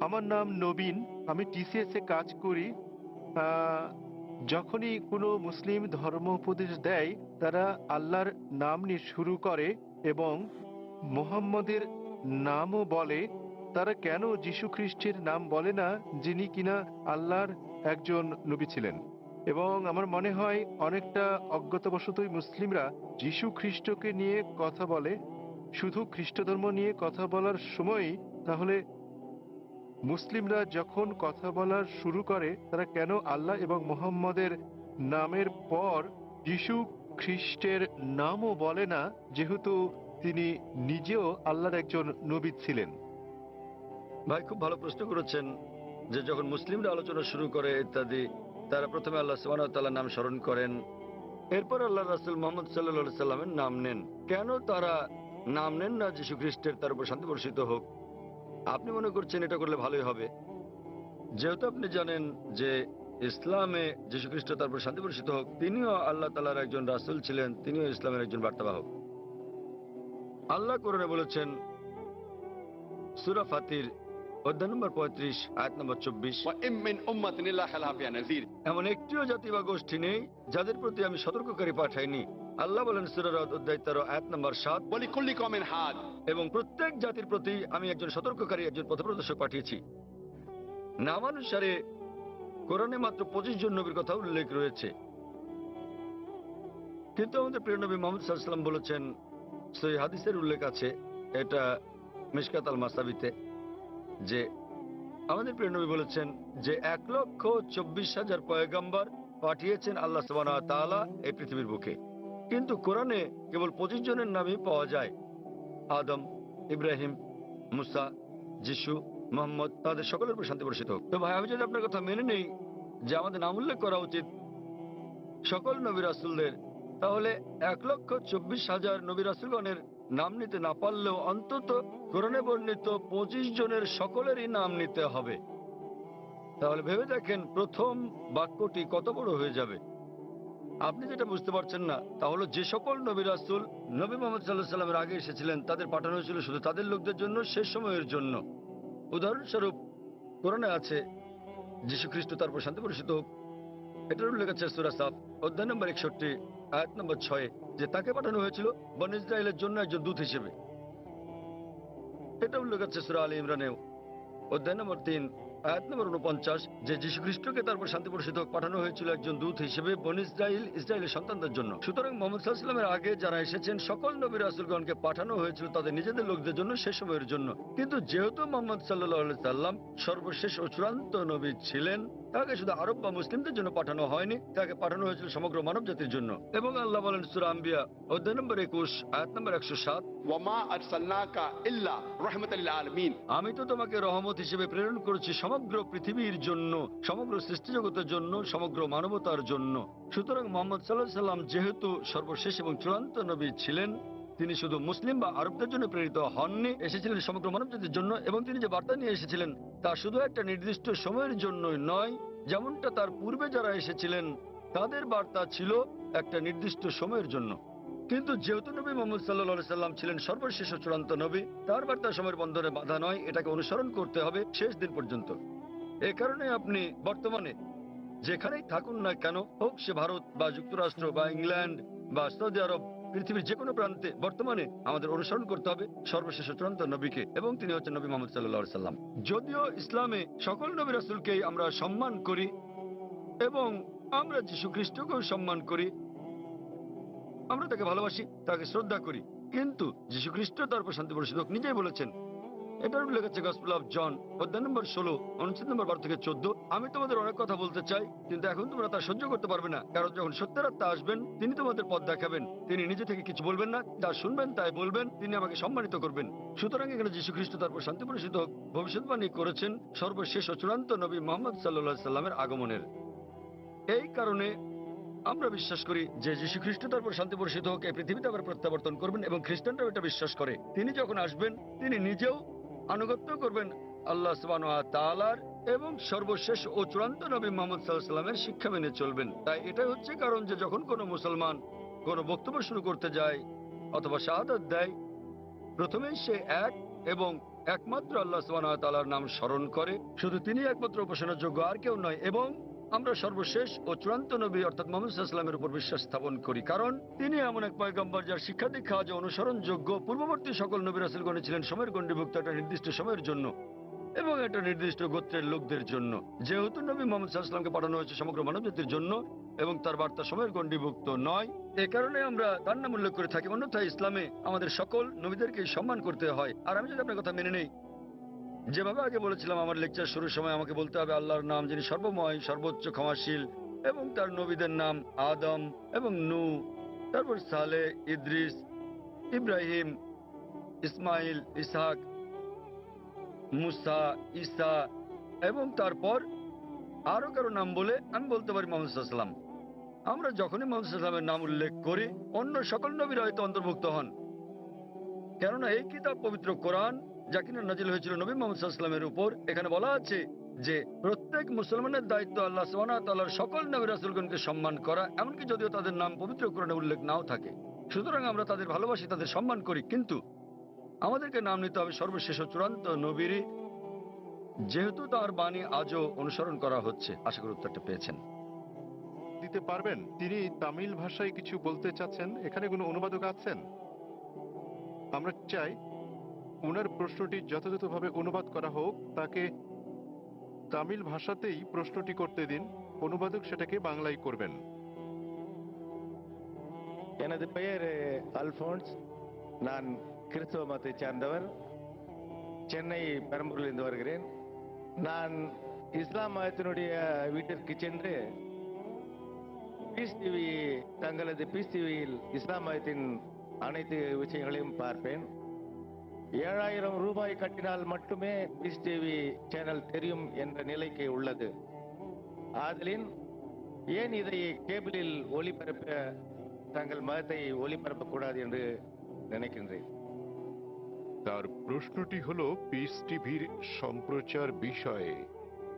আমার নাম নবীন, আমি টিসিএস এ কাজ করি। আহ, যখনই কোনো মুসলিম ধর্ম উপদেশ দেয়, তারা আল্লাহর নাম নিয়ে শুরু করে এবং মোহাম্মদের নামও বলে। তারা কেন যীশু খ্রিস্টের নাম বলে না, যিনি কিনা আল্লাহর একজন নবী ছিলেন? এবং আমার মনে হয় অনেকটা অজ্ঞতাবশতই মুসলিমরা যীশু খ্রিস্টকে নিয়ে কথা বলে, শুধু খ্রিস্ট ধর্ম নিয়ে কথা বলার সময়ই। তাহলে মুসলিমরা যখন কথা বলার শুরু করে, তারা কেন আল্লাহ এবং মুহাম্মদের নামের পর যীশু খ্রিস্টের নামও বলে না, যেহেতু তিনি নিজেও আল্লাহর একজন নবী ছিলেন? ভাই, খুব ভালো প্রশ্ন করেছেন যে যখন মুসলিমরা আলোচনা শুরু করে ইত্যাদি, তারা প্রথমে আল্লাহ সুবহানাহু ওয়া তাআলার নাম স্মরণ করেন, এরপর আল্লাহ রাসূল মুহাম্মদ সাল্লাল্লাহু আলাইহি সাল্লামের নাম নেন। কেন তারা নাম নেন না যীশু খ্রিস্টের, তার উপর শান্তি বর্ষিত হোক? আপনি মনে করছেন এটা করলে ভালোই হবে, যেহেতু আপনি জানেন যে ইসলামে যীশু খ্রিস্ট, তার উপর শান্তি বর্ষিত হোক, তিনিও আল্লাহ তাআলার একজন রাসূল ছিলেন, তিনিও ইসলামের একজন বার্তাবাহক। আল্লাহ কোরআনে বলেছেন সূরা ফাতির অধ্যায় নম্বর 35 আয়াত নম্বর 24, وإن من أمة إلا خلا فيها نذير। এমন একটিও জাতি বা গোষ্ঠী নেই যাদের প্রতি আমি সতর্ককারী পাঠাইনি। আল্লাহ বলেন সূরা রাদ অধ্যায় 13 আয়াত নম্বর 7, ولكل قوم هاد। এবং প্রত্যেক জাতির প্রতি আমি একজন সতর্ককারী, একজন পথপ্রদর্শক পাঠিয়েছি। নামানুসারে কোরআনে মাত্র 25 জন নবীর কথা উল্লেখ রয়েছে, কিন্তু আমাদের প্রিয় নবী মুহাম্মদ সাল্লাল্লাহু আলাইহি ওয়াসাল্লাম বলেছেন, সহিহ হাদিসের উল্লেখ আছে, এটা মিশকাত আল মাসাবিতে, যে আমাদের প্রিয় নবী বলেছেন যে 1,24,000 পয়গম্বর পাঠিয়েছেন আল্লাহ সুবহানাহু ওয়া তাআলা এই পৃথিবীর বুকে, কিন্তু কোরআনে কেবল 25 জনের নামই পাওয়া যায়। আদম, ইব্রাহিম, মুসা, যিশু, মোহাম্মদ, তাদের সকলের উপর শান্তি বর্ষিত হোক। তো ভাই, আমি যদি আপনার কথা মেনে নেই যে আমাদের নাম উল্লেখ করা উচিত সকল নবী রাসূলদের, তাহলে 1,24,000 নবী রাসূলগণের নাম নিতে না পারলেও অন্তত কোরআনে বর্ণিত 25 জনের সকলেরই নাম নিতে হবে। তাহলে ভেবে দেখেন প্রথম বাক্যটি কত বড় হয়ে যাবে। আপনি যেটা বুঝতে পারছেন না তা হলো, যে সকল নবী রাসূল নবী মুহাম্মদ সাল্লাল্লাহু আলাইহি ওয়াসাল্লামের আগে এসেছিলেন, তাদের পাঠানো হয়েছিল শুধু তাদের লোকদের জন্য, শেষ সময়ের জন্য। উদাহরণস্বরূপ কোরআনে আছে যীশু খ্রিস্ট, তার উপর শান্তি বর্ষিত হোক, এটার উল্লেখ আছে সূরা সাফ অধ্যায় নম্বর 61 আয়াত নম্বর 6, যে তাকে পাঠানো হয়েছিল বনী ইসরাইলের জন্য একজন দূত হিসেবে। এটা উল্লেখ আছে সূরা আলী ইমরানেও অধ্যায় নম্বর 3 আয়াত নম্বর 49, যে যীশু খ্রিস্টকে তারপর শান্তি বর্ষিত হোক পাঠানো হয়েছিল একজন দূত হিসেবে বনী ইসরাইলের সন্তানদের জন্য। সুতরাং মুহাম্মদ সাল্লাল্লাহু আলাইহি ওয়াসাল্লামের আগে যারা এসেছেন সকল নবী রাসূলগণকে পাঠানো হয়েছিল তাদের নিজেদের লোকদের জন্য, শেষ সময়ের জন্য। কিন্তু যেহেতু মুহাম্মদ সাল্লাল্লাহু আলাইহি ওয়াসাল্লাম সর্বশেষ ও চূড়ান্ত নবী ছিলেন, তাকে শুধু আরব বা মুসলিমদের জন্য পাঠানো হয়নি, তাকে পাঠানো হয়েছিল সমগ্র মানব জাতির জন্য। এবং আল্লাহ বলেন সূরা আম্বিয়া অধ্যায় নম্বর 21 আয়াত নম্বর 107, وما أرسلناك إلا رحمة للعالمين। আমি তো তোমাকে রহমত হিসেবে প্রেরণ করেছি সমগ্র পৃথিবীর জন্য, সমগ্র সৃষ্টি জগতের জন্য, সমগ্র মানবতার জন্য। সুতরাং মুহাম্মদ সাল্লাল্লাহু আলাইহি ওয়াসাল্লাম যেহেতু সর্বশেষ এবং চূড়ান্ত নবী ছিলেন, তিনি শুধু মুসলিম বা আরবদের জন্য প্রেরিত হননি, এসেছিলেন সমগ্র মানবজাতির জন্য। এবং তিনি যে বার্তা নিয়ে এসেছিলেন তা শুধু একটা নির্দিষ্ট সময়ের জন্যই নয়, যেমনটা তার পূর্বে যারা এসেছিলেন তাদের বার্তা ছিল একটা নির্দিষ্ট সময়ের জন্য। কিন্তু যেহেতু নবী মুহাম্মদ সাল্লাল্লাহু আলাইহি ওয়াসাল্লাম ছিলেন সর্বশেষ ও চূড়ান্ত নবী, তার বার্তা সময়ের বন্ধনে বাধা নয়, এটাকে অনুসরণ করতে হবে শেষ দিন পর্যন্ত। এ কারণে আপনি বর্তমানে যেখানেই থাকুন না কেন, হোক সে ভারত বা যুক্তরাষ্ট্র বা ইংল্যান্ড বা সৌদি আরব, পৃথিবীর যে কোনো প্রান্তে, বর্তমানে আমাদের অনুসরণ করতে হবে সর্বশেষ ও চূড়ান্ত নবীকে, এবং তিনি হচ্ছেন নবী মুহাম্মদ সাল্লাল্লাহু আলাইহি ওয়াসাল্লাম। যদিও ইসলামে সকল নবী রাসূলকেই আমরা সম্মান করি এবং আমরা যীশু খ্রিস্টকেও সম্মান করি, আমরা তাকে ভালোবাসি, তাকে শ্রদ্ধা করি, কিন্তু যীশু খ্রিস্ট তার উপর শান্তি বর্ষিত হোক নিজেই বলেছেন, এটার উল্লেখ আছে গসপেল অফ জন অধ্যায় নম্বর 16 অনুচ্ছেদ নম্বর 12 থেকে 14, আমি তোমাদের অনেক কথা বলতে চাই, কিন্তু এখন তোমরা তা সহ্য করতে পারবে না, কারণ যখন সত্যের আত্মা আসবেন তিনি তোমাদের পথ দেখাবেন। তিনি নিজে থেকে কিছু বলবেন না, যা শুনবেন তাই বলবেন, তিনি আমাকে সম্মানিত করবেন। সুতরাং এখানে যীশু খ্রিস্ট তার উপর শান্তি বর্ষিত হোক ভবিষ্যৎবাণী করেছেন সর্বশেষ ও চূড়ান্ত নবী মুহাম্মদ সাল্লাল্লাহু আলাইহি সাল্লামের আগমনের। এই কারণে আমরা বিশ্বাস করি যে যীশু খ্রিস্ট তার উপর শান্তি বর্ষিত হোক এই পৃথিবীতে আবার প্রত্যাবর্তন করবেন, এবং খ্রিস্টানরাও এটা বিশ্বাস করে। তিনি যখন আসবেন তিনি নিজেও আনুগত্য করবেন আল্লাহ সুবহানাহু ওয়া তাআলার এবং সর্বশেষ ও চূড়ান্ত নবী মুহাম্মদ সাল্লাল্লাহু আলাইহি ওয়াসাল্লামের শিক্ষা মেনে চলবেন। তাই এটাই হচ্ছে কারণ যে যখন কোনো মুসলমান কোনো বক্তব্য শুরু করতে যায় অথবা শাহাদাত দেয়, প্রথমেই সে এক এবং একমাত্র আল্লাহ সুবহানাহু ওয়া তাআলার নাম স্মরণ করে, শুধু তিনি একমাত্র উপাসনার যোগ্য, আর কেউ নয়। এবং আমরা সর্বশেষ ও চূড়ান্ত নবী অর্থাৎ মুহাম্মদ সাল্লাল্লাহু আলাইহি ওয়াসাল্লামের উপর বিশ্বাস স্থাপন করি, কারণ তিনি এমন এক পয়গম্বর যার শিক্ষা দীক্ষা আজ অনুসরণযোগ্য। পূর্ববর্তী সকল নবী রাসূলগণ ছিলেন সময়ের গণ্ডিভুক্ত একটা নির্দিষ্ট সময়ের জন্য এবং একটা নির্দিষ্ট গোত্রের লোকদের জন্য। যেহেতু নবী মুহাম্মদ সাল্লাল্লাহু আলাইহি ওয়াসাল্লামকে পাঠানো হয়েছে সমগ্র মানবজাতির জন্য এবং তার বার্তা সময়ের গণ্ডিভুক্ত নয়, এ কারণে আমরা তার নাম উল্লেখ করে থাকি। অন্যথায় ইসলামে আমাদের সকল নবীদেরকে সম্মান করতে হয়। আর আমি যদি আপনার কথা মেনে নেই, যেভাবে আগে বলেছিলাম আমার লেকচার শুরুর সময়, আমাকে বলতে হবে আল্লাহর নাম যিনি সর্বময়, সর্বোচ্চ, ক্ষমাশীল, এবং তার নবীদের নাম আদম এবং নূহ, তারপর সালেহ, ইদ্রিস, ইব্রাহিম, ইসমাইল, ইসহাক, মুসা, ঈসা, এবং তারপর আরো কারো নাম বলে আমি বলতে পারি মুহাম্মদ সাল্লাল্লাহু আলাইহি ওয়াসাল্লাম। আমরা যখনই মুহাম্মদ সাল্লাল্লাহু আলাইহি ওয়াসাল্লামের নাম উল্লেখ করি, অন্য সকল নবীরা হয়তো অন্তর্ভুক্ত হন, কেননা এই কিতাব পবিত্র কোরআন যা কিনা নাজিল হয়েছিল নবী মুহাম্মদ সাল্লাল্লাহু আলাইহি ওয়াসাল্লামের উপর, এখানে বলা আছে যে প্রত্যেক মুসলমানের দায়িত্ব আল্লাহ সুবহানাহু ওয়া তাআলার সকল নবী রাসূলগণকে সম্মান করা, এমনকি যদিও তাদের নাম পবিত্র কোরআনে উল্লেখ নাও থাকে। সুতরাং আমরা তাদের ভালোবাসি, তাদের সম্মান করি, কিন্তু আমাদেরকে নাম নিতে হবে সর্বশেষ ও চূড়ান্ত নবীরই, যেহেতু তার বাণী আজও অনুসরণ করা হচ্ছে। আশা করি উত্তরটা পেয়েছেন। দিতে পারবেন? তিনি তামিল ভাষায় কিছু বলতে চাচ্ছেন, এখানে কোনো অনুবাদক আছেন? আমরা চাই ওনার প্রশ্নটি যথাযথভাবে অনুবাদ করা হোক, তাকে তামিল ভাষাতেই প্রশ্নটি করতে দিন, অনুবাদক সেটাকে বাংলায় করবেন। எனது பெயர் அல்போன்ஸ். நான் கிறிஸ்தவ மதத்தை சார்ந்தவர். சென்னை பெரம்பூரிலிருந்து வருகிறேன். நான் இஸ்லாம் மதத்தினுடைய வீட்டிற்கு சென்று பீஸ் டிவி, தங்களது பீஸ் டிவியில் இஸ்லாம் மதத்தின் அனைத்து விஷயங்களையும் பார்ப்பேன். 7000 ரூபாய் கட்டினால் மட்டுமே பீஸ் டிவி சேனல் தெரியும் என்ற நிலைக்கு உள்ளது. ஆதலின் ஏன் இதை கேபிளில் ஒளிபரப்ப தங்கள் மதத்தை ஒளிபரப்பக்கூடாது என்று நினைக்கின்றேன். তার প্রশ্নটি হলো পিস টিভির সম্প্রচার বিষয়ে।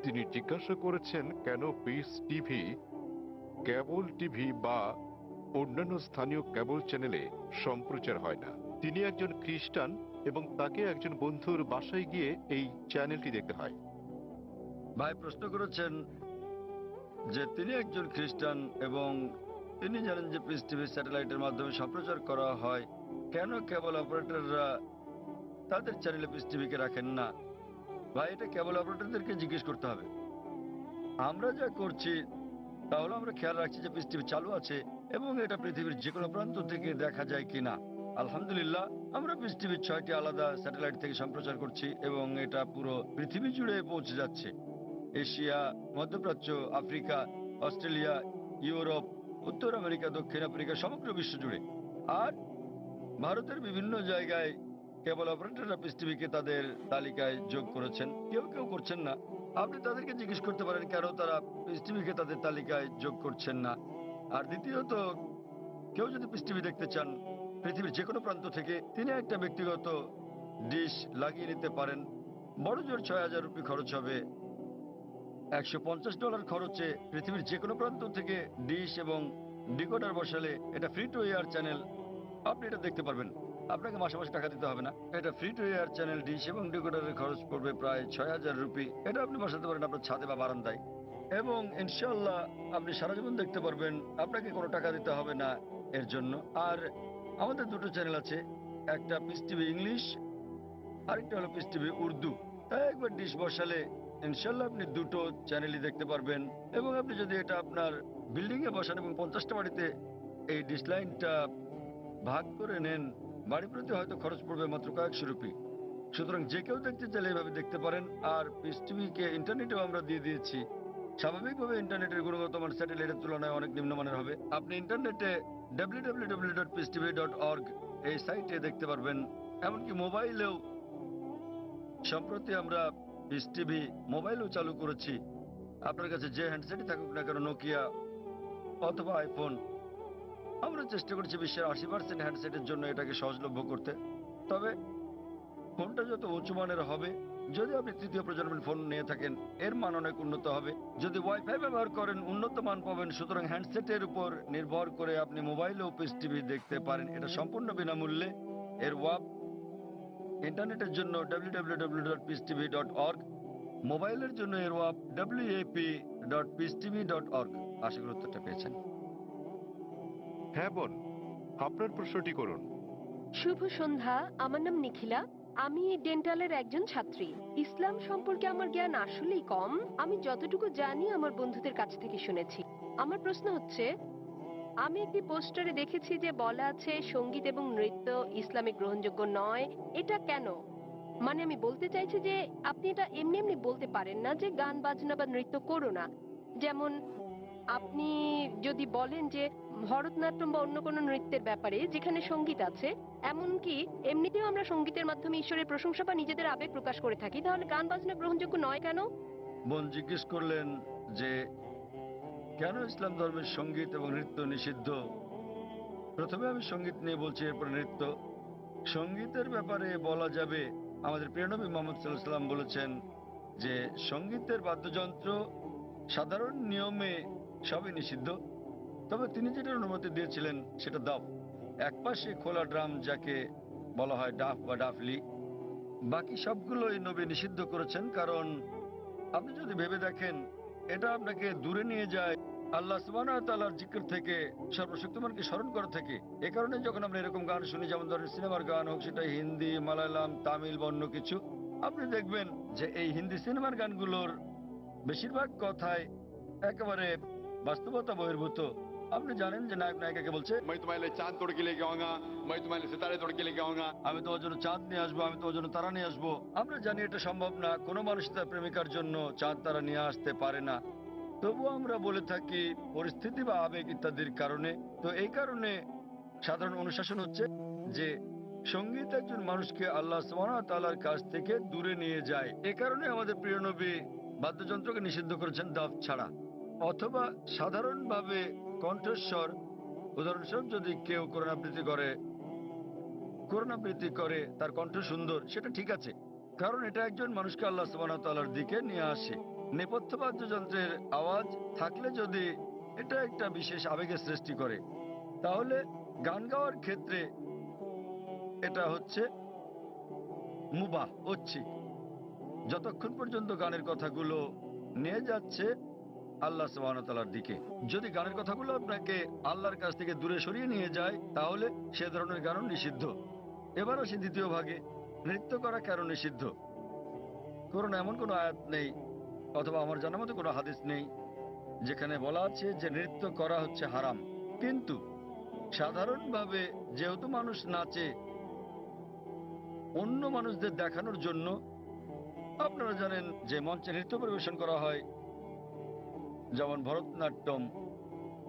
তিনি জিজ্ঞাসা করেছেন কেন পিস টিভি, কেবল টিভি বা অন্যান্য স্থানীয় কেবল চ্যানেলে সম্প্রচার হয় না। তিনি একজন খ্রিস্টান এবং তাকে একজন বন্ধুর বাসায় গিয়ে এই চ্যানেলটি দেখতে হয়। ভাই প্রশ্ন করেছেন যে তিনি একজন খ্রিস্টান এবং তিনি জানেন যে পিস টিভি স্যাটেলাইটের মাধ্যমে সম্প্রচার করা হয়, কেন কেবল অপারেটররা তাদের চ্যানেলে পিস টিভিকে রাখেন না? ভাই, এটা কেবল অপারেটরদেরকে জিজ্ঞেস করতে হবে। আমরা যা করছি তাহলে আমরা খেয়াল রাখছি যে পিস টিভি চালু আছে এবং এটা পৃথিবীর যে কোনো প্রান্ত থেকে দেখা যায় কিনা। আলহামদুলিল্লাহ, আমরা পিস টিভির 6টি আলাদা স্যাটেলাইট থেকে সম্প্রচার করছি এবং এটা পুরো পৃথিবী জুড়ে পৌঁছে যাচ্ছে। এশিয়া, মধ্যপ্রাচ্য, আফ্রিকা, অস্ট্রেলিয়া, ইউরোপ, উত্তর আমেরিকা, দক্ষিণ আফ্রিকা, সমগ্র বিশ্ব জুড়ে। আর ভারতের বিভিন্ন জায়গায় কেবল অপারেটররা পিস টিভিকে তাদের তালিকায় যোগ করেছেন, কেউ কেউ করছেন না। আপনি তাদেরকে জিজ্ঞেস করতে পারেন কেন তারা পিস টিভিকে তাদের তালিকায় যোগ করছেন না। আর দ্বিতীয়ত, কেউ যদি পিস টিভি দেখতে চান পৃথিবীর যে কোনো প্রান্ত থেকে, তিনি একটা ব্যক্তিগত ডিশ লাগিয়ে নিতে পারেন। বড় জোর 6000 রুপি খরচ হবে। $150 খরচে পৃথিবীর যে কোনো প্রান্ত থেকে ডিশ এবং ডিকোডার বসালে এটা ফ্রি টু এয়ার চ্যানেল, আপনি এটা দেখতে পারবেন। আপনাকে মাসে মাসে টাকা দিতে হবে না। এটা free to air channel, dish এবং ডিকোডারের খরচ পড়বে প্রায় 6000 রুপি। এটা আপনি বসাতে পারেন আপনার ছাদে বা বারান্দায় এবং ইনশাল্লাহ আপনি সারা জীবন দেখতে পারবেন, আপনাকে কোনো টাকা দিতে হবে না এর জন্য। আর আমাদের দুটো চ্যানেল আছে, একটা পিস টিভি ইংলিশ, আরেকটা হলো পিস টিভি উর্দু। তাই একবার ডিশ বসালে ইনশাল্লাহ আপনি দুটো চ্যানেলই দেখতে পারবেন। এবং আপনি যদি এটা আপনার বিল্ডিংয়ে বসান এবং 50টা বাড়িতে এই ডিশ লাইনটা ভাগ করে নেন, বাড়ি প্রতি হয়তো খরচ পড়বে মাত্র কয়েকশো রুপি। সুতরাং যে কেউ দেখতে চাইলে এভাবে দেখতে পারেন। আর পিস টিভিকে ইন্টারনেটেও আমরা দিয়ে দিয়েছি। স্বাভাবিকভাবে ইন্টারনেটের গুণগত মান স্যাটেলাইটের তুলনায় অনেক নিম্নমানের হবে। আপনি ইন্টারনেটে www.peacetv.org এই সাইটে দেখতে পারবেন। এমনকি মোবাইলেও সম্প্রতি আমরা পিস টিভি মোবাইলেও চালু করেছি। আপনার কাছে যে হ্যান্ডসেটই থাকুক না কেন, নোকিয়া অথবা আইফোন, আমরা চেষ্টা করছি বিশ্বের 80% হ্যান্ডসেটের জন্য এটাকে সহজলভ্য করতে। তবে ফোনটা যত উঁচু মানের হবে, যদি আপনি তৃতীয় প্রজন্মের ফোন নিয়ে থাকেন এর মান অনেক উন্নত হবে। যদি ওয়াইফাই ব্যবহার করেন উন্নত মান পাবেন। সুতরাং হ্যান্ডসেটের উপর নির্ভর করে আপনি মোবাইলেও পিস টিভি দেখতে পারেন। এটা সম্পূর্ণ বিনামূল্যে। এর ওয়াপ ইন্টারনেটের জন্য www.peacetv.org, মোবাইলের জন্য এরওয়াপ wap.peacetv.org। আশা করি উত্তরটা পেয়েছেন। হ্যাঁ বোন, আপনার প্রশ্নটি করুন। শুভ সন্ধ্যা, আমার নাম নিখিলা। আমি ডেন্টালের একজন ছাত্রী। ইসলাম সম্পর্কে আমার জ্ঞান আসলেই কম। আমি যতটুকু জানি আমার বন্ধুদের কাছ থেকে শুনেছি। আমার প্রশ্ন হচ্ছে, আমি একটি পোস্টারে দেখেছি যে বলা আছে সঙ্গীত এবং নৃত্য ইসলামে গ্রহণযোগ্য নয়। এটা কেন? মানে আমি বলতে চাইছি যে আপনি এটা এমনি এমনি বলতে পারেন না যে গান বাজনা বা নৃত্য করো না। যেমন আপনি যদি বলেন যে ভরতনাট্যম বা অন্য কোনো নৃত্যের ব্যাপারে যেখানে সঙ্গীত আছে, এমনকি এমনিতেও আমরা সঙ্গীতের মাধ্যমে ঈশ্বরের প্রশংসা বা নিজেদের আবেগ প্রকাশ করে থাকি, তাহলে গান বাজনা গ্রহণযোগ্য নয় কেন? বোন জিজ্ঞেস করলেন যে কেন ইসলাম ধর্মের সঙ্গীত এবং নৃত্য নিষিদ্ধ। প্রথমে আমি সঙ্গীত নিয়ে বলছি, এরপর নৃত্য। সঙ্গীতের ব্যাপারে বলা যাবে, আমাদের প্রিয় নবী মুহাম্মদ সাল্লাল্লাহু আলাইহি ওয়াসাল্লাম বলেছেন যে সঙ্গীতের বাদ্যযন্ত্র সাধারণ নিয়মে সবই নিষিদ্ধ, তবে তিনি যেটা অনুমতি দিয়েছিলেন সেটা দাফ। একপাশে খোলা ড্রাম, যাকে বলা হয় ডাফ বা ডাফলি। বাকি সবগুলোই নবী নিষিদ্ধ করেছেন, কারণ আপনি যদি ভেবে দেখেন এটা আপনাকে দূরে নিয়ে যায় আল্লাহ সুবহানাহু ওয়া তাআলার জিকির থেকে, সর্বশক্তিমানকে স্মরণ করা থেকে। এ কারণে যখন আমরা এরকম গান শুনি, যেমন ধরেন সিনেমার গান হোক, সেটা হিন্দি, মালায়ালাম, তামিল বা অন্য কিছু, আপনি দেখবেন যে এই হিন্দি সিনেমার গানগুলোর বেশিরভাগ কথাই একেবারে বাস্তবতা বহির্ভূত। আপনি জানেন যে নায়ক নায়িকাকে বলছে, मैं तुम्हारे लिए चांद तोड़ के लेके आऊंगा, मैं तुम्हारे लिए सितारे तोड़ के लेके आऊंगा। আমি তোমার জন্য চাঁদ নিয়ে আসবো, আমি তোমার জন্য তারা নিয়ে আসবো। আমরা জানি এটা সম্ভব না, কোনো মানুষ তার প্রেমিকার জন্য চাঁদ তারা নিয়ে আসতে পারে না। তবুও আমরা বলে থাকি পরিস্থিতি বা আবেগ ইত্যাদির কারণে। তো এই কারণে সাধারণ অনুশাসন হচ্ছে যে সঙ্গীত একজন মানুষকে আল্লাহ সুবহানাহু ওয়া তাআলার কাছ থেকে দূরে নিয়ে যায়। এ কারণে আমাদের প্রিয় নবী বাদ্যযন্ত্রকে নিষিদ্ধ করেছেন দাফ ছাড়া। অথবা সাধারণভাবে কণ্ঠস্বর, উদাহরণস্বরূপ যদি কেউ করোনা আবৃত্তি করে, তার কণ্ঠ সুন্দর, সেটা ঠিক আছে, কারণ এটা একজন মানুষকে আল্লাহ সুবহানাহু ওয়া তাআলার দিকে নিয়ে আসে। নেপথ্য বাদ্যযন্ত্রের আওয়াজ থাকলে যদি এটা একটা বিশেষ আবেগের সৃষ্টি করে, তাহলে গান গাওয়ার ক্ষেত্রে এটা হচ্ছে মুবাহ, ঐচ্ছিক, যতক্ষণ পর্যন্ত গানের কথাগুলো নিয়ে যাচ্ছে আল্লাহ সুবহানাহু ওয়া তাআলার দিকে। যদি গানের কথাগুলো আপনাকে আল্লাহর কাছ থেকে দূরে সরিয়ে নিয়ে যায়, তাহলে সে ধরনের গানও নিষিদ্ধ। এবার আসি দ্বিতীয় ভাগে, নৃত্য করা কেন নিষিদ্ধ। কোরআনে এমন কোনো আয়াত নেই, অথবা আমার জানার মতো কোনো হাদিস নেই যেখানে বলা আছে যে নৃত্য করা হচ্ছে হারাম। কিন্তু সাধারণভাবে যেহেতু মানুষ নাচে অন্য মানুষদের দেখানোর জন্য, আপনারা জানেন যে মঞ্চে নৃত্য পরিবেশন করা হয়, যেমন ভরতনাট্যম।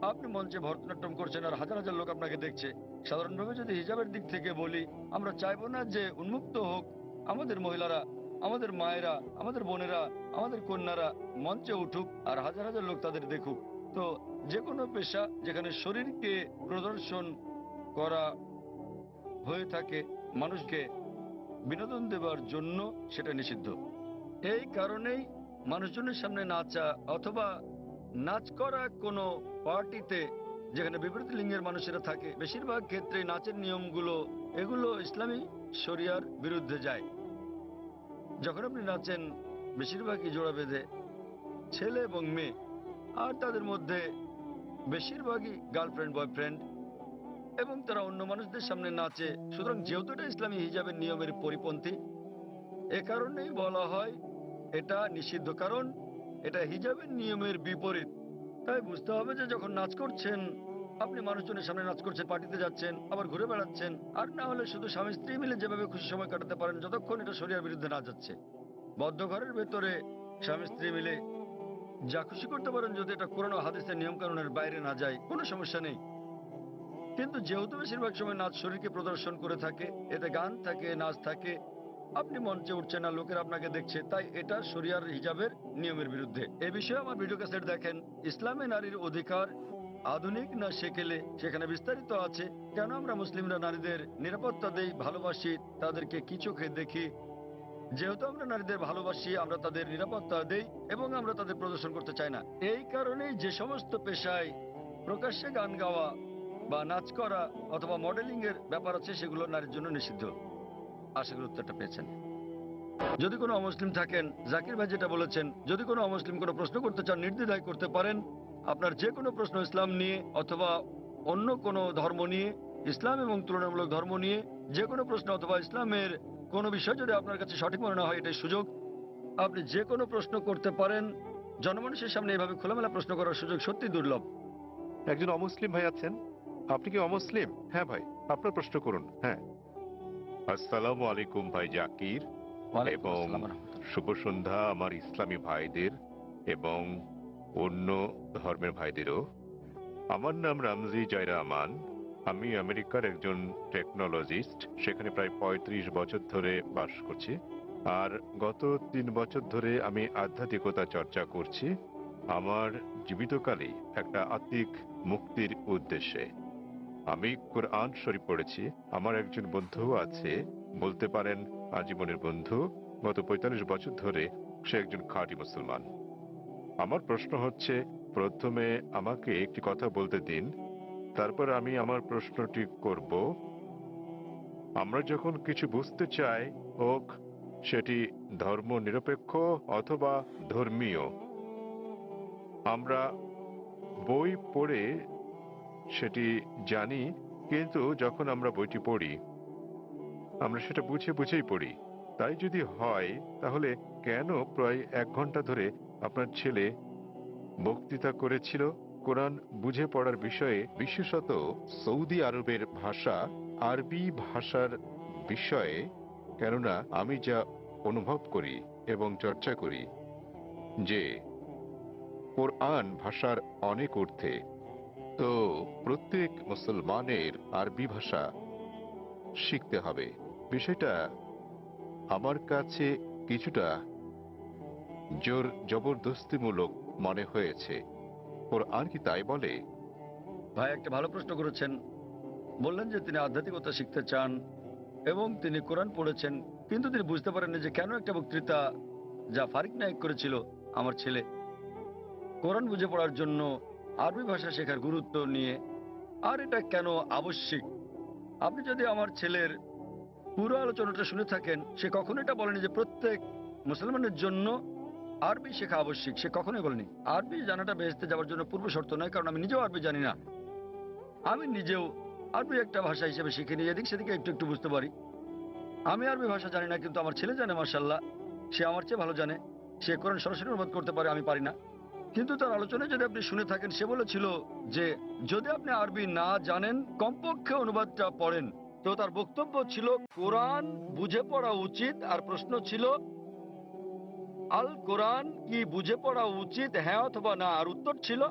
আপনি মঞ্চে ভরতনাট্যম করছেন আর হাজার হাজার লোক আপনাকে দেখছে। সাধারণভাবে যদি হিজাবের দিক থেকে বলি, আমরা চাইবো না যে উন্মুক্ত হোক আমাদের মহিলারা, আমাদের মায়েরা, আমাদের বোনেরা, আমাদের কন্যারা মঞ্চে উঠুক আর হাজার হাজার লোক তাদের দেখুক। তো যে কোনো পেশা যেখানে শরীরকে প্রদর্শন করা হয়ে থাকে মানুষকে বিনোদন দেওয়ার জন্য, সেটা নিষিদ্ধ। এই কারণেই মানুষজনের সামনে নাচা অথবা নাচ করা কোনো পার্টিতে যেখানে বিপরীত লিঙ্গের মানুষেরা থাকে, বেশিরভাগ ক্ষেত্রে নাচের নিয়মগুলো এগুলো ইসলামী শরিয়ার বিরুদ্ধে যায়। যখন আপনি নাচেন বেশিরভাগই জোড়া বেঁধে, ছেলে এবং মেয়ে, আর তাদের মধ্যে বেশিরভাগই গার্লফ্রেন্ড বয়ফ্রেন্ড, এবং তারা অন্য মানুষদের সামনে নাচে। সুতরাং যেহেতু এটা ইসলামী হিজাবের নিয়মের পরিপন্থী, এ কারণেই বলা হয় এটা নিষিদ্ধ, কারণ এটা হিজাবের নিয়মের বিপরীত। তাই বুঝতে হবে যে যখন নাচ করছেন, আপনি মানুষজনের সামনে নাচ করছেন, পার্টিতে যাচ্ছেন, আবার ঘুরে বেড়াচ্ছেন, আর না হলে শুধু স্বামী স্ত্রী মিলে যেভাবে খুশি সময় কাটাতে পারেন, যতক্ষণ এটা শরিয়ার বিরুদ্ধে না যাচ্ছে। বদ্ধ ঘরের ভেতরে স্বামী স্ত্রী মিলে যা খুশি করতে পারেন, যদি এটা কোরআন ও হাদিসের নিয়ম কানুনের বাইরে না যায়, কোনো সমস্যা নেই। কিন্তু যেহেতু বেশিরভাগ সময় নাচ শরীরকে প্রদর্শন করে থাকে, এতে গান থাকে, নাচ থাকে, আপনি মঞ্চে উঠছেন না, লোকের আপনাকে দেখছে, তাই এটা শরিয়ার হিজাবের নিয়মের বিরুদ্ধে। এ বিষয়ে আমার ভিডিও ক্যাসেট দেখেন, ইসলামে নারীর অধিকার আধুনিক না সেকেলে, সেখানে বিস্তারিত আছে কেন আমরা মুসলিমরা নারীদের নিরাপত্তা দেই, ভালোবাসি, তাদেরকে কি চোখে দেখি। যেহেতু আমরা নারীদের ভালোবাসি, আমরা তাদের নিরাপত্তা দেই এবং আমরা তাদের প্রদর্শন করতে চাই না। এই কারণেই যে সমস্ত পেশায় প্রকাশ্যে গান গাওয়া বা নাচ করা অথবা মডেলিং এর ব্যাপার আছে, সেগুলো নারীর জন্য নিষিদ্ধ। আশা করি উত্তরটা পেয়েছেন। যদি কোনো অমুসলিম থাকেন, জাকির ভাই যেটা বলেছেন, যদি কোনো অমুসলিম কোনো প্রশ্ন করতে চান নির্দ্বিধায় করতে পারেন। আপনার যে কোনো প্রশ্ন ইসলাম নিয়ে অথবা অন্য কোনো ধর্ম নিয়ে, ইসলাম এবং তুলনামূলক ধর্ম নিয়ে যে কোনো প্রশ্ন অথবা ইসলামের কোনো বিষয় যদি আপনার কাছে সঠিক মনে না হয়, এটাই সুযোগ। আপনি যে কোনো প্রশ্ন করতে পারেন। জনমানুষের সামনে এভাবে খোলামেলা প্রশ্ন করার সুযোগ সত্যি দুর্লভ। একজন অমুসলিম ভাই আছেন। আপনি কি অমুসলিম? হ্যাঁ ভাই, আপনার প্রশ্ন করুন। হ্যাঁ। আসসালামু আলাইকুম ভাই জাকির, ওয়ালাইকুম এবং আসসালাম ওয়া রাহমাতুল্লাহ। শুভ সন্ধ্যা আমার ইসলামী ভাইদের এবং অন্য ধর্মের ভাইদেরও। আমার নাম রামজি জয়রামান। আমি আমেরিকার একজন টেকনোলজিস্ট, সেখানে প্রায় ৩৫ বছর ধরে বাস করছি। আর গত ৩ বছর ধরে আমি আধ্যাত্মিকতা চর্চা করছি আমার জীবিতকালেই একটা আত্মিক মুক্তির উদ্দেশ্যে। আমি কোরআন শরীফ পড়েছি। আমার একজন বন্ধুও আছে, বলতে পারেন আজীবনের বন্ধু। গত ৪৫ বছর ধরে সে একজন খাঁটি মুসলমান। আমার প্রশ্ন হচ্ছে, প্রথমে আমাকে একটি কথা বলতে দিন, তারপর আমি আমার প্রশ্নটি করব। আমরা যখন কিছু বুঝতে চাই, হোক সেটি ধর্ম নিরপেক্ষ অথবা ধর্মীয়, আমরা বই পড়ে সেটি জানি, কিন্তু যখন আমরা বইটি পড়ি আমরা সেটা বুঝে বুঝেই পড়ি। তাই যদি হয়, তাহলে কেন প্রায় ১ ঘন্টা ধরে আপনার ছেলে বক্তৃতা করেছিল কোরআন বুঝে পড়ার বিষয়ে, বিশেষত সৌদি আরবের ভাষা আরবি ভাষার বিষয়ে? কেননা আমি যা অনুভব করি এবং চর্চা করি যে কোরআন ভাষার অনেক অর্থে, তো প্রত্যেক মুসলমানের আরবি ভাষা শিখতে হবে। বিষয়টা আমার কাছে কিছুটা জোর জবরদস্তিমূলক মনে হয়েছে। কোরআন কি তাই বলে? ভাই একটা ভালো প্রশ্ন করেছেন। বললেন যে তিনি আধ্যাত্মিকতা শিখতে চান এবং তিনি কোরআন পড়েছেন, কিন্তু তিনি বুঝতে পারেননি যে কেন একটা বক্তৃতা যা ফারিক নায়েক করেছিল আমার ছেলে কোরআন বুঝে পড়ার জন্য আরবি ভাষা শেখার গুরুত্ব নিয়ে, আর এটা কেন আবশ্যিক। আপনি যদি আমার ছেলের পুরো আলোচনাটা শুনে থাকেন, সে কখনো এটা বলেনি যে প্রত্যেক মুসলমানের জন্য আরবি শেখা আবশ্যিক। সে কখনোই বলেনি। আরবি জানাটা বেহেশতে যাওয়ার জন্য পূর্ব শর্ত নয়, কারণ আমি নিজেও আরবি জানি না। আমি নিজেও আরবি একটা ভাষা হিসেবে শিখিনি, এদিক সেদিকে একটু একটু বুঝতে পারি। আমি আরবি ভাষা জানি না, কিন্তু আমার ছেলে জানে মাশাআল্লাহ। সে আমার চেয়ে ভালো জানে। সে কোরআন সরাসরি অনুবাদ করতে পারে, আমি পারি না। কিন্তু তার আলোচনায় যদি আপনি শুনে থাকেন, সে বলেছিল যে যদি আপনি আরবি না জানেন কমপক্ষে অনুবাদটা পড়েন। তো তার বক্তব্য ছিল কোরআন বুঝে পড়া উচিত। আর প্রশ্ন ছিল আল কোরআন কি বুঝে পড়া উচিত, হ্যাঁ অথবা না? আর উত্তর ছিল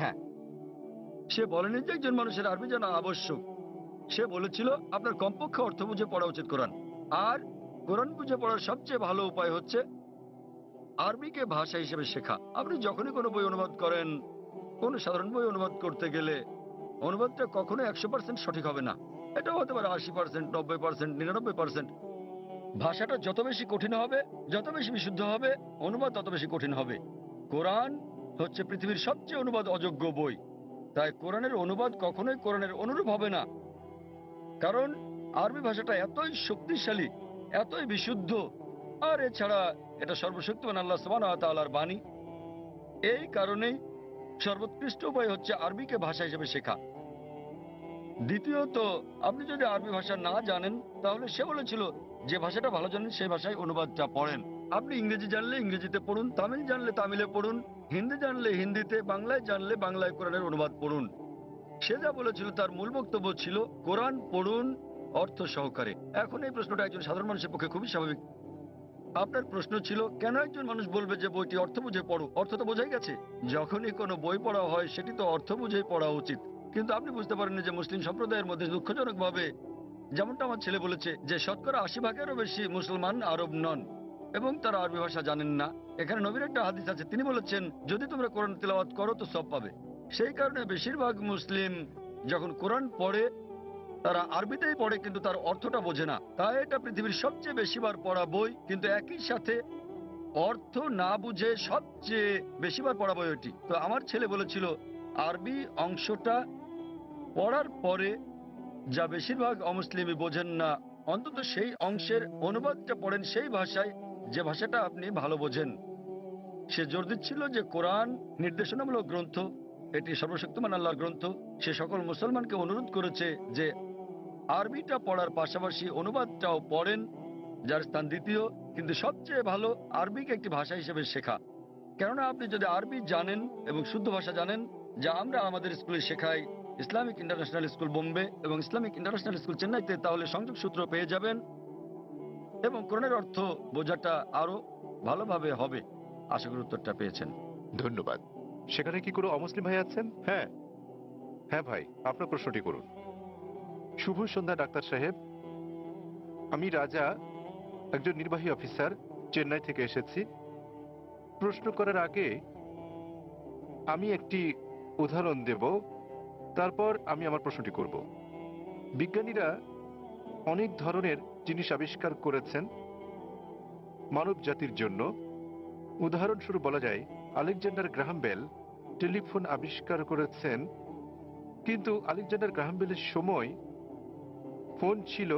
হ্যাঁ। সে বলেনি যে একজন মানুষের আরবি জানা আবশ্যক। সে বলেছিল আপনার কমপক্ষে অর্থ বুঝে পড়া উচিত কোরআন। আর কোরআন বুঝে পড়ার সবচেয়ে ভালো উপায় হচ্ছে আরবিকে ভাষা হিসেবে শেখা। আপনি যখনই কোনো বই অনুবাদ করেন, কোনো সাধারণ বই অনুবাদ করতে গেলে অনুবাদটা কখনো 100% সঠিক হবে না। এটা হতে পারে 80%, 90%, 99%। ভাষাটা যত বেশি কঠিন হবে, যত বেশি বিশুদ্ধ হবে, অনুবাদ তত বেশি কঠিন হবে। কোরআন হচ্ছে পৃথিবীর সবচেয়ে অনুবাদ অযোগ্য বই। তাই কোরআনের অনুবাদ কখনোই কোরআনের অনুরূপ হবে না, কারণ আরবি ভাষাটা এতই শক্তিশালী, এতই বিশুদ্ধ। আর এছাড়া এটা সর্বশক্তিমান আল্লাহ সুবহানাহু ওয়া তাআলার বাণী। এই কারণেই সর্বোৎকৃষ্ট উপায় হচ্ছে আরবিকে ভাষা হিসেবে শেখা। দ্বিতীয়ত, আপনি যদি আরবি ভাষা না জানেন, তাহলে সে বলেছিল যে ভাষাটা ভালো জানেন সেই ভাষায় অনুবাদটা পড়েন। আপনি ইংরেজি জানলে ইংরেজিতে পড়ুন, তামিল জানলে তামিলে পড়ুন, হিন্দি জানলে হিন্দিতে, বাংলায় জানলে বাংলায় কোরআনের অনুবাদ পড়ুন। সে যা বলেছিল তার মূল বক্তব্য ছিল কোরআন পড়ুন অর্থ সহকারে। এখন এই প্রশ্নটা একজন সাধারণ মানুষের পক্ষে খুবই স্বাভাবিক। আপনার প্রশ্ন ছিল কেন একজন মানুষ বলবে যে বইটি অর্থ বুঝে পড়ো? অর্থ তো বোঝাই গেছে। যখনই কোনো বই পড়া হয় সেটি তো অর্থ বুঝেই পড়া উচিত। কিন্তু আপনি বুঝতে পারেননি যে মুসলিম সম্প্রদায়ের মধ্যে দুঃখজনকভাবে, যেমনটা আমার ছেলে বলেছে, যে শতকরা 80%-এরও বেশি মুসলমান আরব নন এবং তারা আরবি ভাষা জানেন না। এখানে নবীর একটা হাদিস আছে, তিনি বলেছেন যদি তোমরা কোরআন তিলাওয়াত করো তো সব পাবে। সেই কারণে বেশিরভাগ মুসলিম যখন কোরআন পড়ে তারা আরবিতেই পড়ে, কিন্তু তার অর্থটা বোঝে না। তাই এটা পৃথিবীর সবচেয়ে বেশিবার পড়া বই, কিন্তু একই সাথে অর্থ না বুঝে সবচেয়ে বেশিবার পড়া বই ওটি। তো আমার ছেলে বলেছিল আরবি অংশটা পড়ার পরে যা বেশিরভাগ অমুসলিমই বোঝেন না, অন্তত সেই অংশের অনুবাদটা পড়েন সেই ভাষায় যে ভাষাটা আপনি ভালো বোঝেন। সে জোর দিচ্ছিল যে কোরআন নির্দেশনামূলক গ্রন্থ, এটি সর্বশক্তিমান আল্লাহর গ্রন্থ। সে সকল মুসলমানকে অনুরোধ করেছে যে আরবিটা পড়ার পাশাপাশি অনুবাদটাও পড়েন, যার স্থান দ্বিতীয়। কিন্তু সবচেয়ে ভালো আরবিকে একটি ভাষা হিসেবে শেখা। কেননা আপনি যদি আরবি জানেন এবং শুদ্ধ ভাষা জানেন, যা আমরা আমাদের স্কুলে শেখাই, ইসলামিক ইন্টারন্যাশনাল স্কুল বোম্বে এবং ইসলামিক ইন্টারন্যাশনাল স্কুল চেন্নাইতে, তাহলে সংযোগ সূত্র পেয়ে যাবেন এবং কোরআনের অর্থ বোঝাটা আরো ভালোভাবে হবে। আশা করি উত্তরটা পেয়েছেন। ধন্যবাদ। সেখানে কি কোনো অমুসলিম ভাই আছেন? হ্যাঁ, হ্যাঁ ভাই, আপনার প্রশ্নটি করুন। শুভ সন্ধ্যা ডাক্তার সাহেব, আমি রাজা, একজন নির্বাহী অফিসার, চেন্নাই থেকে এসেছি। প্রশ্ন করার আগে আমি একটি উদাহরণ দেব, তারপর আমি আমার প্রশ্নটি করব। বিজ্ঞানীরা অনেক ধরনের জিনিস আবিষ্কার করেছেন মানব জাতির জন্য। উদাহরণস্বরূপ বলা যায়, আলেকজান্ডার গ্রাহাম বেল টেলিফোন আবিষ্কার করেছেন, কিন্তু আলেকজান্ডার গ্রাহাম বেলের সময় ফোন ছিল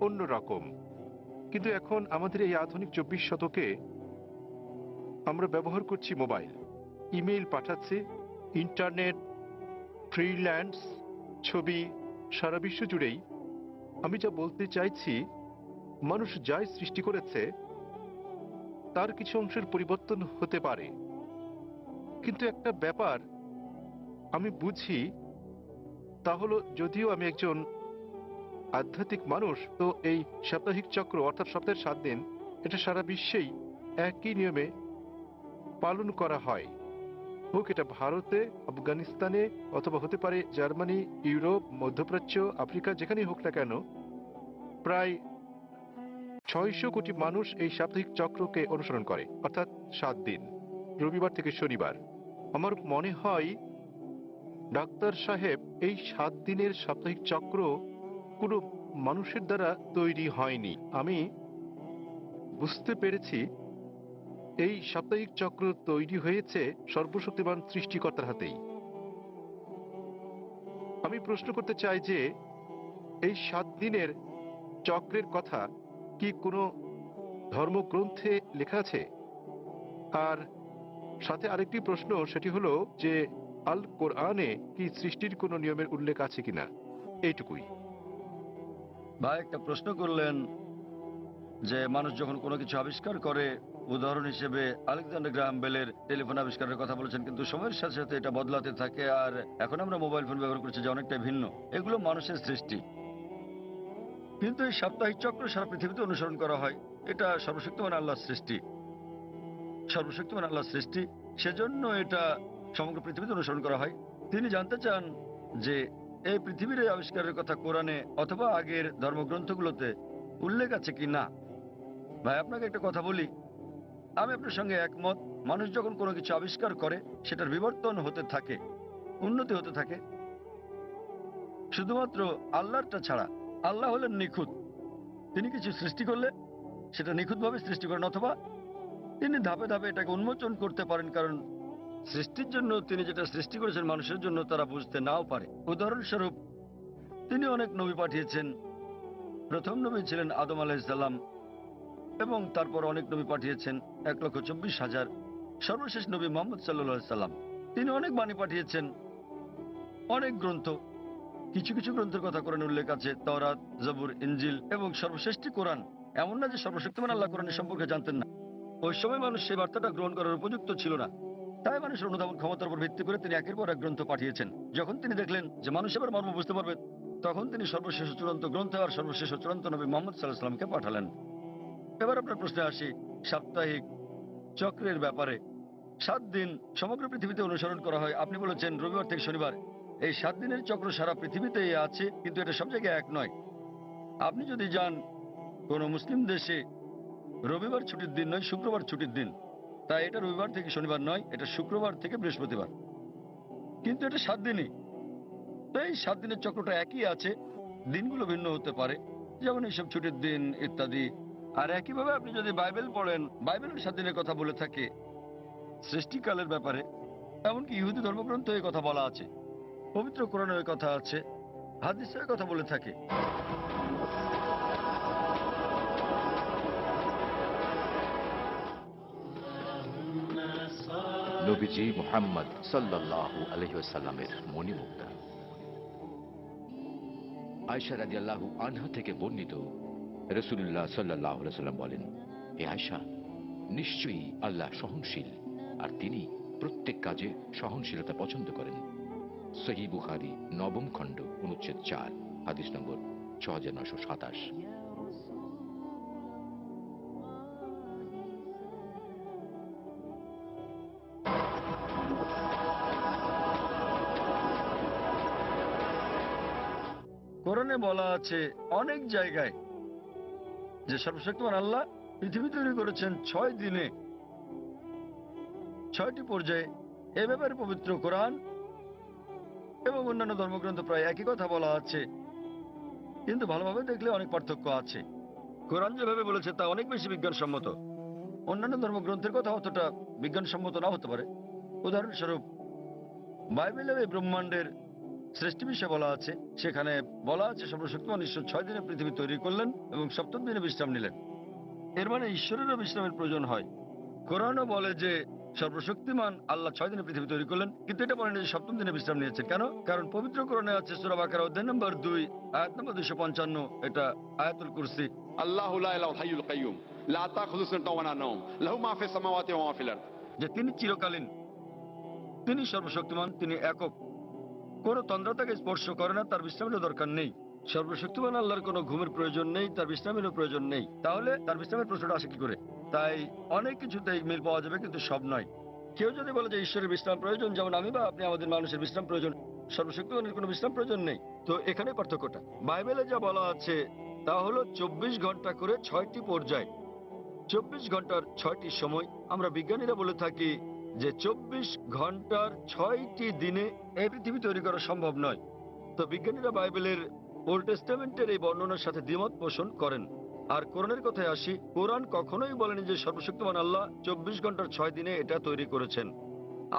অন্য রকম। কিন্তু এখন আমাদের এই আধুনিক 24 শতকে আমরা ব্যবহার করছি মোবাইল, ইমেইল পাঠাচ্ছি, ইন্টারনেট, ফ্রিল্যান্স, ছবি, সারা বিশ্ব জুড়েই। আমি যা বলতে চাইছি, মানুষ যাই সৃষ্টি করেছে তার কিছু অংশের পরিবর্তন হতে পারে, কিন্তু একটা ব্যাপার আমি বুঝি, তা হলো যদিও আমি একজন আধ্যাত্মিক মানুষ, তো এই সাপ্তাহিক চক্র অর্থাৎ সপ্তাহের 7 দিন, এটা সারা বিশ্বেই একই নিয়মে পালন করা হয়। হোক এটা ভারতে, আফগানিস্তানে, অথবা হতে পারে জার্মানি, ইউরোপ, মধ্যপ্রাচ্য, আফ্রিকা, যেখানেই হোক না কেন, প্রায় 600 কোটি মানুষ এই সাপ্তাহিক চক্রকে অনুসরণ করে, অর্থাৎ 7 দিন, রবিবার থেকে শনিবার। আমার মনে হয় ডাক্তার সাহেব, এই 7 দিনের সাপ্তাহিক চক্র কোনো মানুষের দ্বারা তৈরি হয়নি। আমি বুঝতে পেরেছি এই সাপ্তাহিক চক্র তৈরি হয়েছে সর্বশক্তিমান সৃষ্টিকর্তার হাতেই। আমি প্রশ্ন করতে চাই যে এই 7 দিনের চক্রের কথা কি কোনো ধর্মগ্রন্থে লেখা আছে? আর সাথে আরেকটি প্রশ্ন, সেটি হলো যে আল কোরআনে কি সৃষ্টির কোনো নিয়মের উল্লেখ আছে কিনা? এইটুকুই। ভাই একটা প্রশ্ন করলেন যে মানুষ যখন কোনো কিছু আবিষ্কার করে, উদাহরণ হিসেবে আলেকজান্ডার গ্রাহাম বেলের টেলিফোন আবিষ্কারের কথা বলেছেন, কিন্তু সময়ের সাথে সাথে এটা বদলাতে থাকে, আর এখন আমরা মোবাইল ফোন ব্যবহার করছি, যা অনেকটাই ভিন্ন। এগুলো মানুষের সৃষ্টি, কিন্তু এই সাপ্তাহিক চক্র সারা পৃথিবীতে অনুসরণ করা হয়। এটা সর্বশক্তিমান আল্লাহর সৃষ্টি, সর্বশক্তিমান আল্লাহর সৃষ্টি, সেজন্য এটা সমগ্র পৃথিবীতে অনুসরণ করা হয়। তিনি জানতে চান যে এই পৃথিবীর এই আবিষ্কারের কথা কোরআনে অথবা আগের ধর্মগ্রন্থগুলোতে উল্লেখ আছে কি না। ভাই আপনাকে একটা কথা বলি, আমি আপনার সঙ্গে একমত। মানুষ যখন কোনো কিছু আবিষ্কার করে, সেটার বিবর্তন হতে থাকে, উন্নতি হতে থাকে, শুধুমাত্র আল্লাহরটা ছাড়া। আল্লাহ হলেন নিখুঁত, তিনি কিছু সৃষ্টি করলে সেটা নিখুঁতভাবে সৃষ্টি করেন, অথবা তিনি ধাপে ধাপে এটাকে উন্মোচন করতে পারেন, কারণ সৃষ্টির জন্য তিনি যেটা সৃষ্টি করেছেন মানুষের জন্য তারা বুঝতে নাও পারে। উদাহরণস্বরূপ তিনি অনেক নবী পাঠিয়েছেন। প্রথম নবী ছিলেন আদম আলাইহিসসালাম, এবং তারপর অনেক নবী পাঠিয়েছেন, 1,24,000। সর্বশেষ নবী মুহাম্মদ সাল্লাল্লাহু আলাইহি সাল্লাম, তিনি অনেক বাণী পাঠিয়েছেন, অনেক গ্রন্থ। কিছু কিছু গ্রন্থের কথা কোরআনে উল্লেখ আছে, তাওরাত, জবুর, ইনজিল, এবং সর্বশ্রেষ্ঠ কোরআন। এমন না যে সর্বশক্তিমান আল্লাহ কোরআনের সম্পর্কে জানতেন না। ওই সময় মানুষ সেই বার্তাটা গ্রহণ করার উপযুক্ত ছিল না, তাই মানুষের অনুধাবন ক্ষমতার উপর ভিত্তি করে তিনি একের পর এক গ্রন্থ পাঠিয়েছেন। যখন তিনি দেখলেন যে মানুষ এবার মর্ম বুঝতে পারবে, তখন তিনি সর্বশেষ চূড়ান্ত গ্রন্থ আর সর্বশেষ চূড়ান্ত নবী মুহাম্মদ সাল্লাল্লাহু আলাইহি সাল্লামকে পাঠালেন। এবার আপনার প্রশ্নে আসি, সাপ্তাহিক চক্রের ব্যাপারে। 7 দিন সমগ্র পৃথিবীতে অনুসরণ করা হয়। আপনি বলেছেন রবিবার থেকে শনিবার, এই 7 দিনের চক্র সারা পৃথিবীতেই আছে, কিন্তু এটা সব জায়গায় এক নয়। আপনি যদি যান কোনো মুসলিম দেশে, রবিবার ছুটির দিন নয়, শুক্রবার ছুটির দিন, তাই এটা রবিবার থেকে শনিবার নয়, এটা শুক্রবার থেকে বৃহস্পতিবার, কিন্তু এটা 7 দিনই। তো এই 7 দিনের চক্রটা একই আছে, দিনগুলো ভিন্ন হতে পারে, যেমন এইসব ছুটির দিন ইত্যাদি। আর একইভাবে আপনি যদি বাইবেল পড়েন, বাইবেলের 7 দিনের কথা বলে থাকে সৃষ্টিকালের ব্যাপারে। এমনকি ইহুদি ধর্মগ্রন্থ এই কথা বলা আছে, পবিত্র কোরআনে এই কথা আছে, হাদিসে এই কথা বলে থাকে। নবীজি মুহাম্মদ সাল্লাল্লাহু আলাইহি ওয়াসাল্লামের মণিমুক্তা। আয়েশা রাদিয়াল্লাহু আনহা থেকে বর্ণিত, রাসূলুল্লাহ সাল্লাল্লাহু আলাইহি ওয়াসাল্লাম বলেন, হে আয়েশা, নিশ্চয়ই আল্লাহ সহনশীল, আর তিনি প্রত্যেক কাজে সহনশীলতা পছন্দ করেন। সহিহ বুখারী 9ম খণ্ড অনুচ্ছেদ 4, হাদিস নম্বর 6927। কোরআনে বলা আছে অনেক জায়গায় যে সর্বশক্তিমান আল্লাহ পৃথিবী তৈরি করেছেন 6 দিনে 6টি পর্যায়ে। এ ব্যাপারে পবিত্র কোরআন এবং অন্যান্য ধর্মগ্রন্থ প্রায় একই কথা বলা আছে, কিন্তু ভালোভাবে দেখলে অনেক পার্থক্য আছে। কোরআন যেভাবে বলেছে তা অনেক বেশি বিজ্ঞানসম্মত। অন্যান্য ধর্মগ্রন্থের কথা অতটা বিজ্ঞানসম্মত না হতে পারে। উদাহরণস্বরূপ বাইবেলের এই ব্রহ্মাণ্ডের সৃষ্টি বিষয়ে বলা আছে, সেখানে বলা আছে সর্বশক্তিমান ঈশ্বর 6 দিনে পৃথিবী তৈরি করলেন এবং 7ম দিনে বিশ্রাম নিলেন। এর মানে ঈশ্বরেরও বিশ্রামের প্রয়োজন হয়। কোরআনও বলে যে সর্বশক্তিমান আল্লাহ 6 দিনে পৃথিবী তৈরি করলেন, কিন্তু এটা বলেন যে 7ম দিনে বিশ্রাম নিয়েছেন। কেন? কারণ পবিত্র কোরআনে আছে সূরা বাকারা অধ্যায় নম্বর 2 আয়াত নম্বর 255, এটা আয়াতুল কুরসি। আল্লাহু লা ইলাহা ইল্লাল হাইয়ুল কাইয়্যুম লা তাখুযুহু সিনাতুন ওয়া লা নাওম লাহু মা ফিস সামাওয়াতি ওয়া মা ফিল আরদ। যে তিনি চিরকালীন, তিনি সর্বশক্তিমান, তিনি একক, কোন তন্দ্রা তাকে স্পর্শ করে না, তার বিশ্রামের দরকার নেই। সর্বশক্তিমান আল্লাহর কোনো ঘুমের প্রয়োজন নেই, তার বিশ্রামেরও প্রয়োজন নেই। তাহলে তার বিশ্রামের প্রশ্নটা আসে কি করে? তাই অনেক কিছুতেই মিল পাওয়া যাবে, কিন্তু সব নয়। কেউ যদি বলে যে ঈশ্বরের বিশ্রাম প্রয়োজন, যেমন আমি বা আপনি আমাদের মানুষের বিশ্রাম প্রয়োজন, সর্বশক্তিমানের কোনো বিশ্রাম প্রয়োজন নেই, তো এখানে পার্থক্যটা। বাইবেলে যা বলা আছে তা হলো 24 ঘন্টা করে 6টি পর্যায়, 24 ঘন্টার 6টি সময়। আমরা বিজ্ঞানীরা বলে থাকি যে 24 ঘন্টার 6টি দিনে এই পৃথিবী তৈরি করা সম্ভব নয়। তো বিজ্ঞানীরা বাইবেলের ওল্ড টেস্টামেন্টের এই বর্ণনার সাথে দ্বিমত পোষণ করেন। আর কোরআনের কথায় আসি, কোরআন কখনোই বলেনি যে সর্বশক্তিমান আল্লাহ 24 ঘন্টার 6 দিনে এটা তৈরি করেছেন।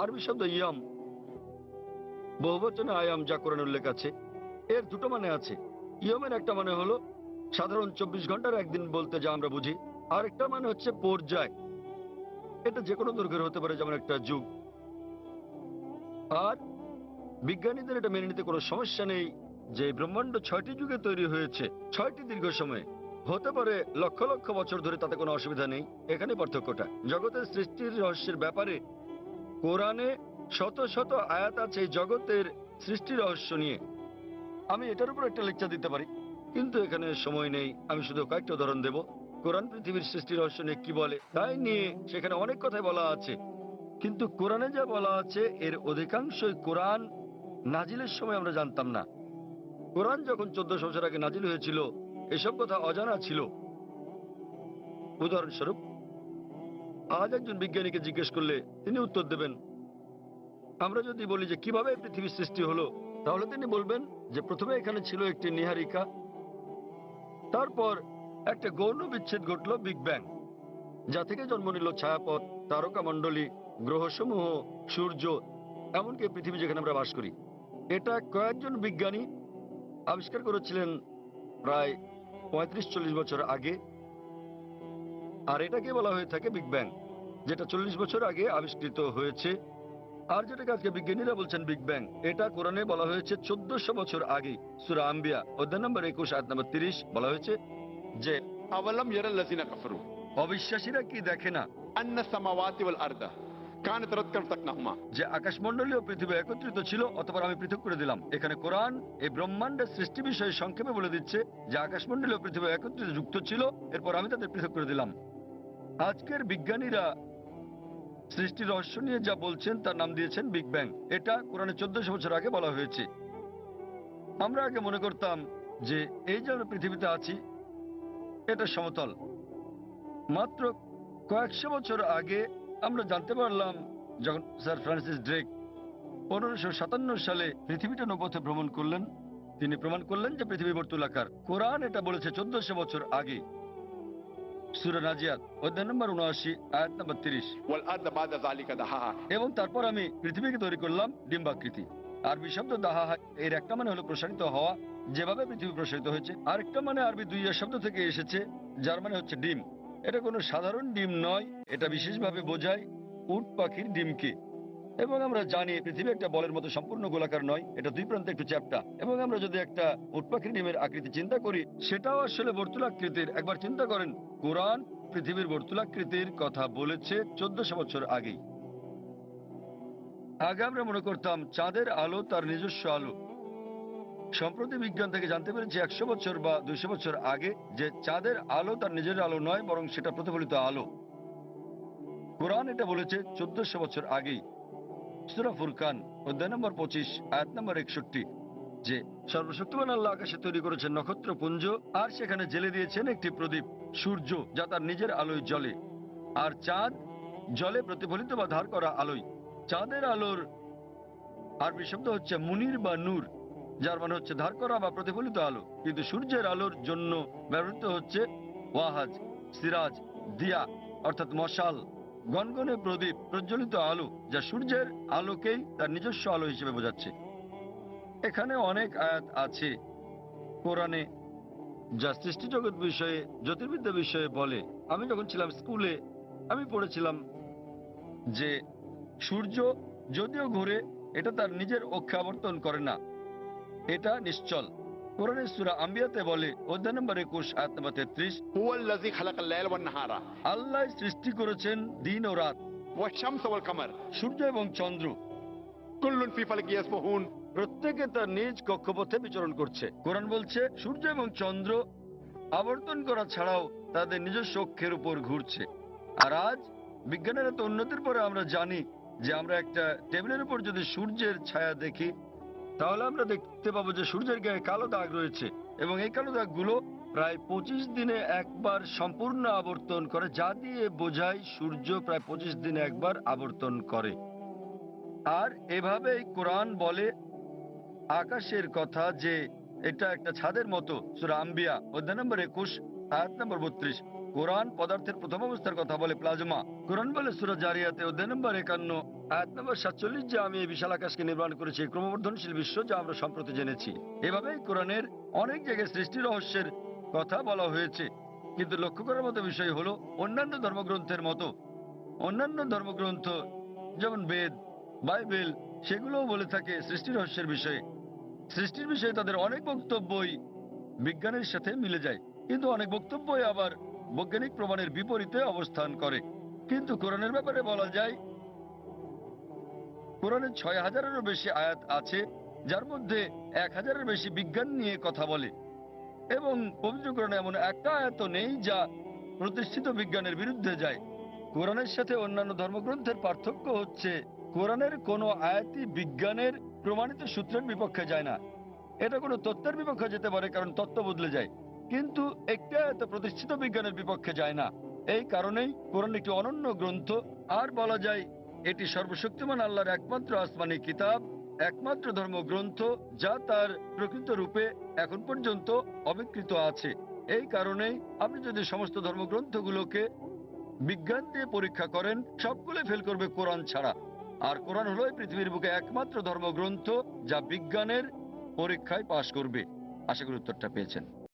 আরবি শব্দ ইয়াম, বহুবচনে আয়াম, যা কোরআনে উল্লেখ আছে, এর দুটো মানে আছে। ইয়মের একটা মানে হলো সাধারণ 24 ঘন্টার একদিন বলতে যা আমরা বুঝি, আর একটা মানে হচ্ছে পর্যায়। এটা যে কোনো দৈর্ঘ্যের হতে পারে, যেমন একটা যুগ। আর বিজ্ঞানীদের এটা মেনে নিতে কোনো সমস্যা নেই যে ব্রহ্মাণ্ড 6টি যুগে তৈরি হয়েছে, 6টি দীর্ঘ সময়ে, হতে পারে লক্ষ লক্ষ বছর ধরে, তাতে কোনো অসুবিধা নেই। এখানে পার্থক্যটা। জগতের সৃষ্টির রহস্যের ব্যাপারে কোরআনে শত শত আয়াত আছে এই জগতের সৃষ্টি রহস্য নিয়ে। আমি এটার উপর একটা লেকচার দিতে পারি, কিন্তু এখানে সময় নেই। আমি শুধু কয়েকটা উদাহরণ দেব। কোরআন পৃথিবীর সৃষ্টি রহস্য নিয়ে কি বলে তাই নিয়ে সেখানে অনেক কথাই বলা আছে, কিন্তু কোরআনে যা বলা আছে এর অধিকাংশই কোরআন নাজিলের সময় আমরা জানতাম না। কোরআন যখন 1400 বছর আগে নাজিল হয়েছিল, এসব কথা অজানা ছিল। উদাহরণস্বরূপ, আজ একজন বিজ্ঞানীকে জিজ্ঞেস করলে তিনি উত্তর দেবেন। আমরা যদি বলি যে কিভাবে পৃথিবীর সৃষ্টি হলো, তাহলে তিনি বলবেন যে প্রথমে এখানে ছিল একটি নীহারিকা, তারপর একটা গৌণ বিচ্ছেদ ঘটল, বিগ ব্যাং, যা থেকে জন্ম নিল ছায়াপথ, তারকামণ্ডলী, গ্রহসমূহ, সূর্য, এমনকি পৃথিবী যেখানে আমরা বাস করি। এটা কয়েকজন বিজ্ঞানী আবিষ্কার করেছিলেন প্রায় 35-40 বছর আগে, আর এটাকে বলা হয়ে থাকে বিগ ব্যাং, যেটা 40 বছর আগে আবিষ্কৃত হয়েছে। আর যেটাকে আজকে বিজ্ঞানীরা বলছেন বিগ ব্যাং, এটা কোরআনে বলা হয়েছে 1400 বছর আগে। সূরা আম্বিয়া অধ্যায় নম্বর 21 আয়াত নম্বর 30 বলা হয়েছে যে আওয়ালাম ইয়ারাল্লাযিনা কাফারু অবিশ্বাসীরা কি দেখে না আন্না সামাওয়াতি ওয়াল আরদা কানাত রাতকান ফাতনাহুমা, যে আকাশমণ্ডলী ও পৃথিবী একত্রিত ছিল, অতঃপর আমি পৃথক করে দিলাম। এখানে কোরআন এই ব্রহ্মাণ্ডের সৃষ্টি বিষয়ে সংক্ষেপে বলে দিচ্ছে যে আকাশমণ্ডলী ও পৃথিবী একত্রিত যুক্ত ছিল, এরপর আমি তাদের পৃথক করে দিলাম। আজকের বিজ্ঞানীরা সৃষ্টি রহস্য নিয়ে যা বলছেন তার নাম দিয়েছেন বিগ ব্যাং। এটা কোরআনে 1400 বছর আগে বলা হয়েছে। আমরা আগে মনে করতাম যে এই যে আমরা পৃথিবীতে আছি এটা সমতল। মাত্র কয়েকশো বছর আগে আমরা জানতে পারলাম, যখন স্যার ফ্রান্সিস ড্রেক 1557 সালে পৃথিবীটা নৌপথে ভ্রমণ করলেন, তিনি প্রমাণ করলেন যে পৃথিবী বর্তুলাকার। কোরআন এটা বলেছে 1400 বছর আগে। সূরা নাজিয়াত অধ্যায় নম্বর 79 আয়াত নম্বর 30। ওয়াল আরদা বাদা যালিকা দাহাহা, এবং তারপর আমি পৃথিবীকে তৈরি করলাম ডিম্বাকৃতি। আরবি শব্দ দাহা, এর একটা মানে হলো প্রসারিত হওয়া, যেভাবে পৃথিবী প্রসারিত হয়েছে। আরেকটা মানে আরবি দুইয়া শব্দ থেকে এসেছে, যার মানে হচ্ছে ডিম। এটা কোনো সাধারণ ডিম নয়, এটা বিশেষভাবে বোঝায় উট পাখির ডিমকে। এবং আমরা জানি পৃথিবী একটা বলের মতো সম্পূর্ণ গোলাকার নয়, এটা দুই প্রান্তে একটু চ্যাপ্টা। এবং আমরা যদি একটা উট পাখির ডিমের আকৃতি চিন্তা করি, সেটাও আসলে বর্তুলাকৃতির। একবার চিন্তা করেন, কোরআন পৃথিবীর বর্তুলাকৃতির কথা বলেছে 1400 বছর আগেই। আগে আমরা মনে করতাম চাঁদের আলো তার নিজস্ব আলো। সম্প্রতি বিজ্ঞান থেকে জানতে পেরেছি 100 বছর বা 200 বছর আগে যে চাঁদের আলো তার নিজের আলো নয়, বরং সেটা প্রতিফলিত আলো। কোরআন এটা বলেছে 1400 বছর আগেই। সূরা ফুরকান অধ্যায় নম্বর 25 আয়াত নম্বর 61, যে সর্বশক্তিমান আল্লাহ আকাশে তৈরি করেছেন নক্ষত্রপুঞ্জ, আর সেখানে জেলে দিয়েছেন একটি প্রদীপ সূর্য, যা তার নিজের আলোয় জ্বলে, আর চাঁদ জলে প্রতিফলিত বা ধার করা আলোয়। চাঁদের আলোর আরবি শব্দ হচ্ছে মুনির বা নূর, যার মানে হচ্ছে ধার করা বা প্রতিফলিত আলো। কিন্তু সূর্যের আলোর জন্য ব্যবহৃত হচ্ছে ওয়াহাজ, সিরাজ, দিয়া অর্থাৎ মশাল, গনগনে প্রদীপ, প্রজ্বলিত আলো, যা সূর্যের আলোকেই তার নিজস্ব আলো হিসেবে বোঝাচ্ছে। এখানে অনেক আয়াত আছে কোরআনে যা সৃষ্টিজগৎ বিষয়ে, জ্যোতির্বিদ্যা বিষয়ে বলে। আমি যখন ছিলাম স্কুলে আমি পড়েছিলাম যে সূর্য যদিও ঘুরে, এটা তার নিজের অক্ষে আবর্তন করে না, এটা নিশ্চল। কোরআনের সূরা আম্বিয়াতে বলে অধ্যায় নম্বর 21 আয়াত নম্বর 33, هو الذي خلق الليل والنهار আল্লাহ সৃষ্টি করেছেন দিন ও রাত, والشمس والقمر সূর্য এবং চন্দ্র, كل في فلك يسبحون। প্রত্যেকে তার নিজ কক্ষপথে বিচরণ করছে। কোরআন বলছে সূর্য এবং চন্দ্র আবর্তন করা ছাড়াও তাদের নিজস্ব অক্ষের উপর ঘুরছে। আর আজ বিজ্ঞানের এত উন্নতির পরে আমরা জানি যে আমরা একটা টেবিলের উপর যদি সূর্যের ছায়া দেখি, তাহলে আমরা দেখতে পাবো যে সূর্যের গায়ে কালো দাগ রয়েছে, এবং এই কালো দাগগুলো প্রায় 25 দিনে একবার সম্পূর্ণ আবর্তন করে, যা দিয়ে বোঝায় সূর্য প্রায় 25 দিনে একবার আবর্তন করে। আর এভাবেই কোরআন বলে আকাশের কথা যে এটা একটা ছাদের মতো। সূরা আম্বিয়া অধ্যায় নম্বর 21 আয়াত নম্বর 32। কোরআন পদার্থের প্রথম অবস্থার কথা বলে প্লাজমা। কোরআন বলে সূরা জারিয়াতে অধ্যায় নম্বর 51 আয়াত নম্বর 47 যে আমি এই বিশাল আকাশকে নির্মাণ করেছি, ক্রমবর্ধনশীল বিশ্ব যা আমরা সম্প্রতি জেনেছি। এভাবেই কোরআনের অনেক জায়গায় সৃষ্টি রহস্যের কথা বলা হয়েছে। কিন্তু লক্ষ্য করার মতো বিষয় হলো অন্যান্য ধর্মগ্রন্থের মতো অন্যান্য ধর্মগ্রন্থ যেমন বেদ, বাইবেল, সেগুলোও বলে থাকে সৃষ্টি রহস্যের বিষয়ে। সৃষ্টির বিষয়ে তাদের অনেক বক্তব্যই বিজ্ঞানের সাথে মিলে যায়, কিন্তু অনেক বক্তব্যই আবার বৈজ্ঞানিক প্রমাণের বিপরীতে অবস্থান করে। কিন্তু কোরআনের ব্যাপারে বলা যায় কোরআনে 6000-এরও বেশি আয়াত আছে, যার মধ্যে 1000-এর বেশি বিজ্ঞান নিয়ে কথা বলে। এবং পবিত্র কোরআনে এমন একটা আয়াত নেই যা প্রতিষ্ঠিত বিজ্ঞানের বিরুদ্ধে যায়। কোরআনের সাথে অন্যান্য ধর্মগ্রন্থের পার্থক্য হচ্ছে কোরআনের কোনো আয়াতই বিজ্ঞানের প্রমাণিত সূত্রের বিপক্ষে যায় না। এটা কোনো তত্ত্বের বিপক্ষে যেতে পারে, কারণ তত্ত্ব বদলে যায়, কিন্তু একটা আয়াত প্রতিষ্ঠিত বিজ্ঞানের বিপক্ষে যায় না। এই কারণেই কোরআন একটি অনন্য গ্রন্থ। আর বলা যায় এটি সর্বশক্তিমান আল্লাহর একমাত্র আসমানি কিতাব, একমাত্র ধর্মগ্রন্থ যা তার প্রকৃত রূপে এখন পর্যন্ত অবিকৃত আছে। এই কারণেই আপনি যদি সমস্ত ধর্মগ্রন্থগুলোকে বিজ্ঞান দিয়ে পরীক্ষা করেন, সবগুলো ফেল করবে কোরআন ছাড়া। আর কোরআন হলো এই পৃথিবীর বুকে একমাত্র ধর্মগ্রন্থ যা বিজ্ঞানের পরীক্ষায় পাশ করবে। আশা করি উত্তরটা পেয়েছেন।